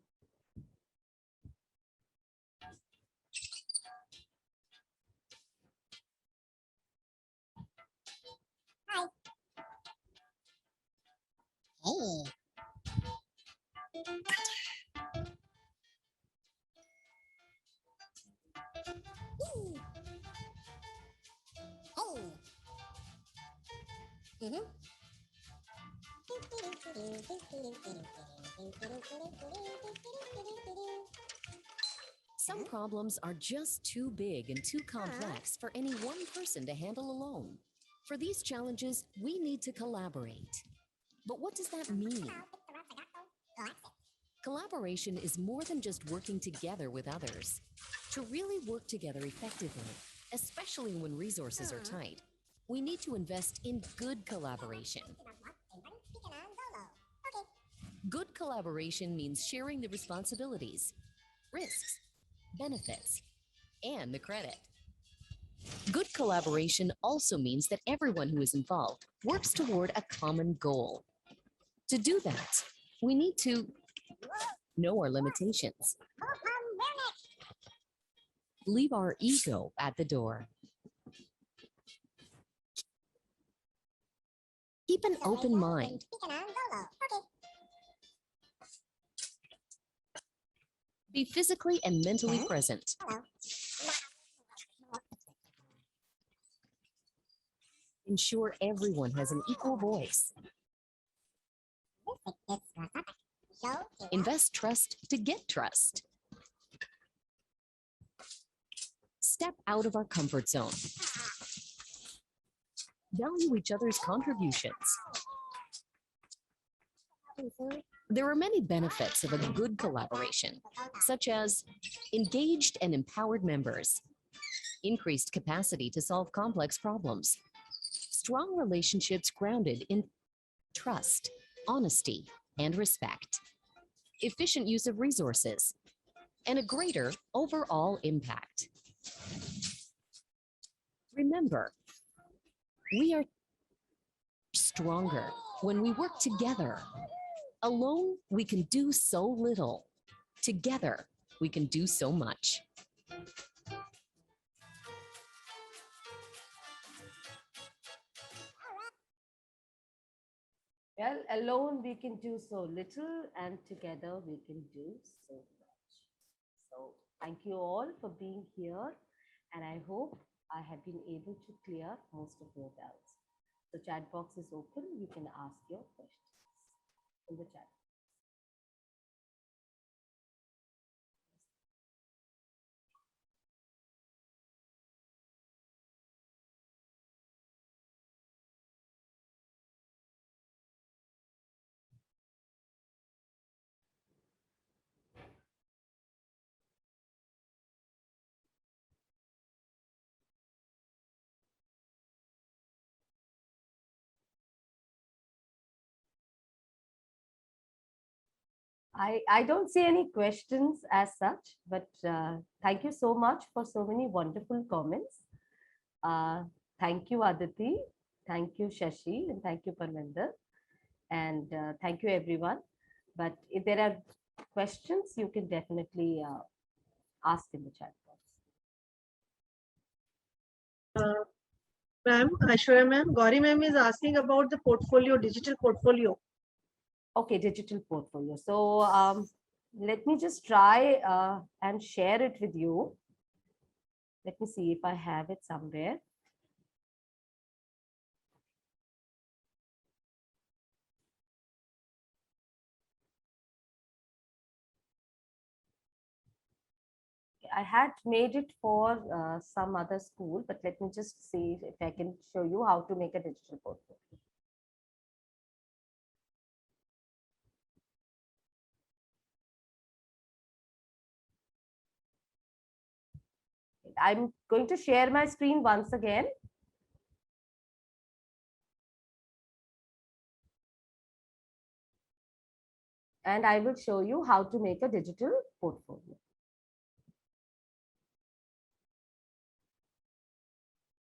Oh. Oh. Mm-hmm. Some problems are just too big and too complex for any one person to handle alone. For these challenges, we need to collaborate. But what does that mean? Collaboration is more than just working together with others. To really work together effectively, especially when resources are tight, we need to invest in good collaboration. Good collaboration means sharing the responsibilities, risks, benefits, and the credit. Good collaboration also means that everyone who is involved works toward a common goal. To do that, we need to know our limitations. Leave our ego at the door. Keep an open mind. Be physically and mentally present. Ensure everyone has an equal voice. Invest trust to get trust. Step out of our comfort zone. Value each other's contributions. There are many benefits of a good collaboration, such as engaged and empowered members, increased capacity to solve complex problems, strong relationships grounded in trust, honesty, and respect, efficient use of resources, and a greater overall impact. Remember, we are stronger when we work together. Alone, we can do so little. Together, we can do so much. Well, alone we can do so little, and together we can do so much. So thank you all for being here, and I hope I have been able to clear most of your doubts. The chat box is open. You can ask your questions in the chat. I don't see any questions as such, but thank you so much for so many wonderful comments. Thank you, Aditi. Thank you, Shashi. And thank you, Parminder. And thank you, everyone. But if there are questions, you can definitely ask in the chat box. Ma'am, Aishwarya ma'am, Gauri ma'am is asking about the portfolio, digital portfolio. Okay, digital portfolio. So let me just try and share it with you. Let me see if I have it somewhere. I had made it for some other school, but let me just see if I can show you how to make a digital portfolio. I'm going to share my screen once again. And I will show you how to make a digital portfolio.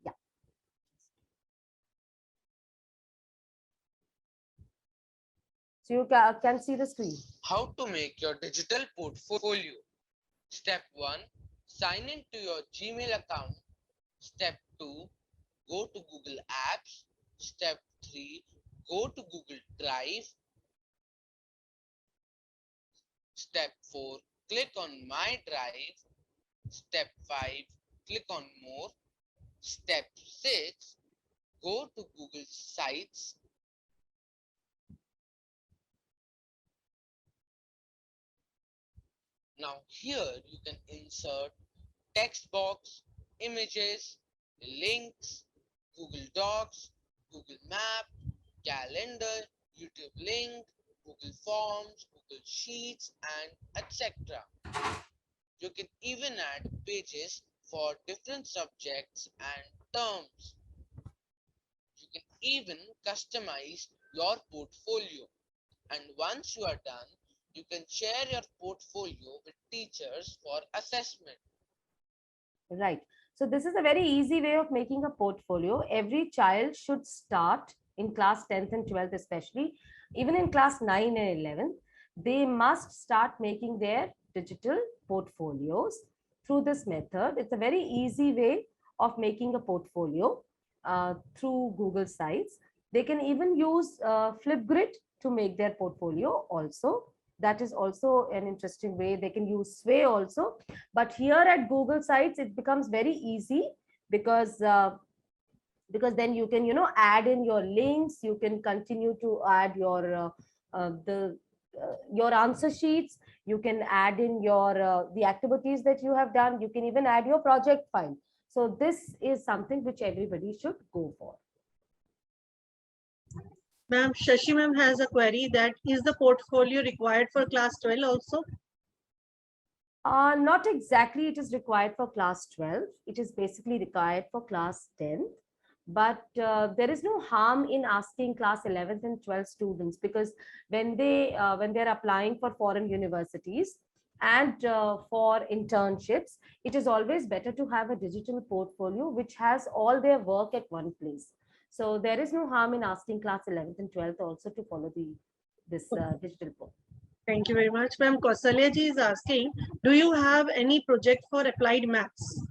Yeah. So you can see the screen. How to make your digital portfolio. Step 1. Sign in to your Gmail account. Step 2. Go to Google Apps. Step 3. Go to Google Drive. Step 4. Click on My Drive. Step 5. Click on More. Step 6. Go to Google Sites. Now here you can insert text box, images, links, Google Docs, Google Map, calendar, YouTube link, Google Forms, Google Sheets, and etc. You can even add pages for different subjects and terms. You can even customize your portfolio. And once you are done, you can share your portfolio with teachers for assessment. Right. So this is a very easy way of making a portfolio. Every child should start in class 10th and 12th especially, even in class 9 and 11, they must start making their digital portfolios through this method. It's a very easy way of making a portfolio through Google Sites. They can even use Flipgrid to make their portfolio also. That is also an interesting way. They can use Sway also. But here at Google Sites, it becomes very easy because then you can, add in your links. You can continue to add your your answer sheets. You can add in your the activities that you have done. You can even add your project file. So this is something which everybody should go for. Ma'am, Shashi ma'am has a query that is the portfolio required for class 12 also? Not exactly it is required for class 12. It is basically required for class 10. But there is no harm in asking class 11th and 12th students, because when they're applying for foreign universities and for internships, it is always better to have a digital portfolio which has all their work at one place. So there is no harm in asking class 11th and 12th also to follow this digital portfolio. Thank you very much. Ma'am, Kausalya ji is asking, do you have any project for applied maths?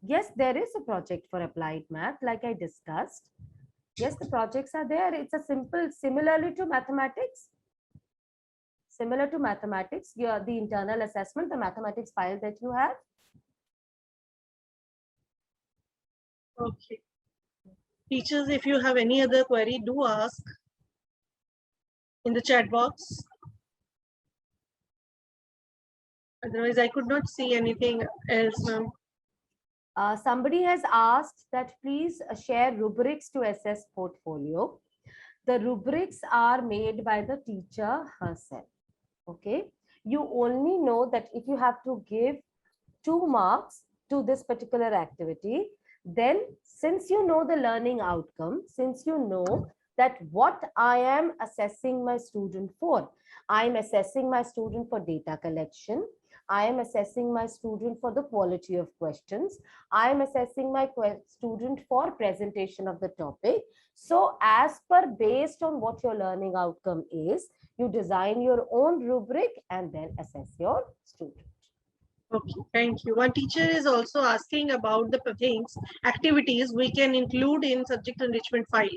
Yes, there is a project for applied math, like I discussed. Yes, the projects are there. It's a similarly to mathematics. Similar to mathematics, the internal assessment, the mathematics file that you have. Okay. Teachers, if you have any other query, do ask in the chat box. Otherwise, I could not see anything else, ma'am. Somebody has asked that please share rubrics to assess portfolio. The rubrics are made by the teacher herself. Okay. You only know that if you have to give 2 marks to this particular activity, then since you know the learning outcome, since you know that what I am assessing my student for, I am assessing my student for data collection, I am assessing my student for the quality of questions, I am assessing my student for presentation of the topic. So as per based on what your learning outcome is, you design your own rubric and then assess your student. Okay, thank you. One teacher is also asking about the things, activities we can include in subject enrichment file.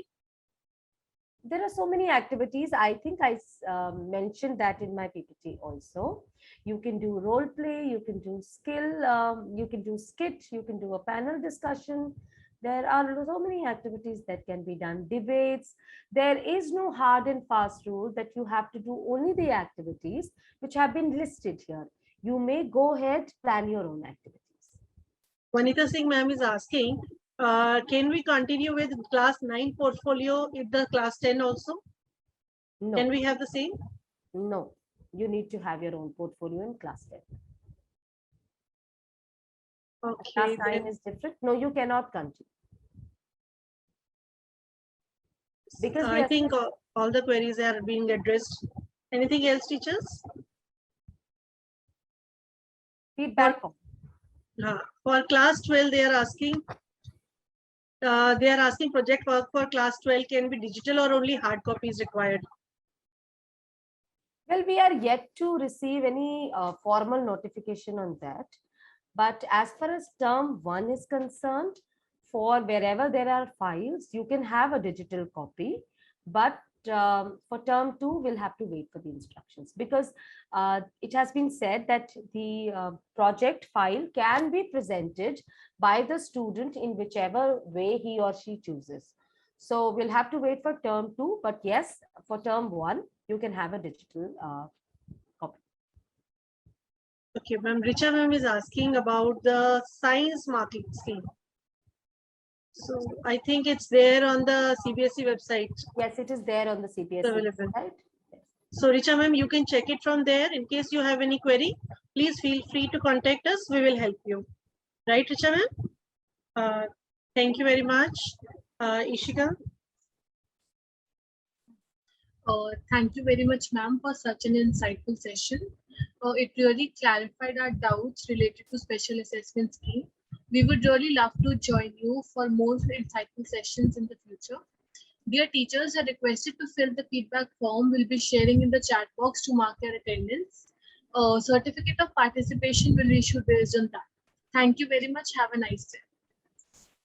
There are so many activities. I think I mentioned that in my PPT also. You can do role play, you can do skill, you can do skit, you can do a panel discussion. There are so many activities that can be done. Debates. There is no hard and fast rule that you have to do only the activities which have been listed here. You may go ahead, plan your own activities. Vanita Singh ma'am is asking, can we continue with class 9 portfolio in the class 10 also? No. Can we have the same? No, you need to have your own portfolio in class 10. Okay. Class 9 is different. No, you cannot continue. Because I think all the queries are being addressed. Anything else, teachers? Feedback. For class 12, they are asking project work for class 12 can be digital or only hard copies required? Well, we are yet to receive any formal notification on that. But as far as term 1 is concerned, for wherever there are files, you can have a digital copy. But for term 2, we'll have to wait for the instructions, because it has been said that the project file can be presented by the student in whichever way he or she chooses. So we'll have to wait for term 2, but yes, for term 1, you can have a digital copy. Okay, ma'am. Richa ma'am is asking about the science marking scheme. So I think it's there on the CBSE website. Yes, it is there on the CBSE website. So Richa ma'am, you can check it from there. In case you have any query, please feel free to contact us. We will help you. Right, Richa ma'am? Thank you very much. Ishika? Thank you very much, ma'am, for such an insightful session. It really clarified our doubts related to special assessment scheme. We would really love to join you for more insightful sessions in the future. Dear teachers are requested to fill the feedback form we'll be sharing in the chat box to mark your attendance. Certificate of participation will be issued based on that. Thank you very much. Have a nice day.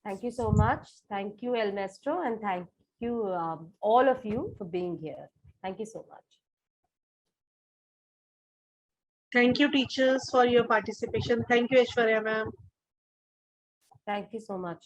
Thank you so much. Thank you, El Maestro, and thank you, all of you, for being here. Thank you so much. Thank you, teachers, for your participation. Thank you, Aishwarya ma'am. Thank you so much.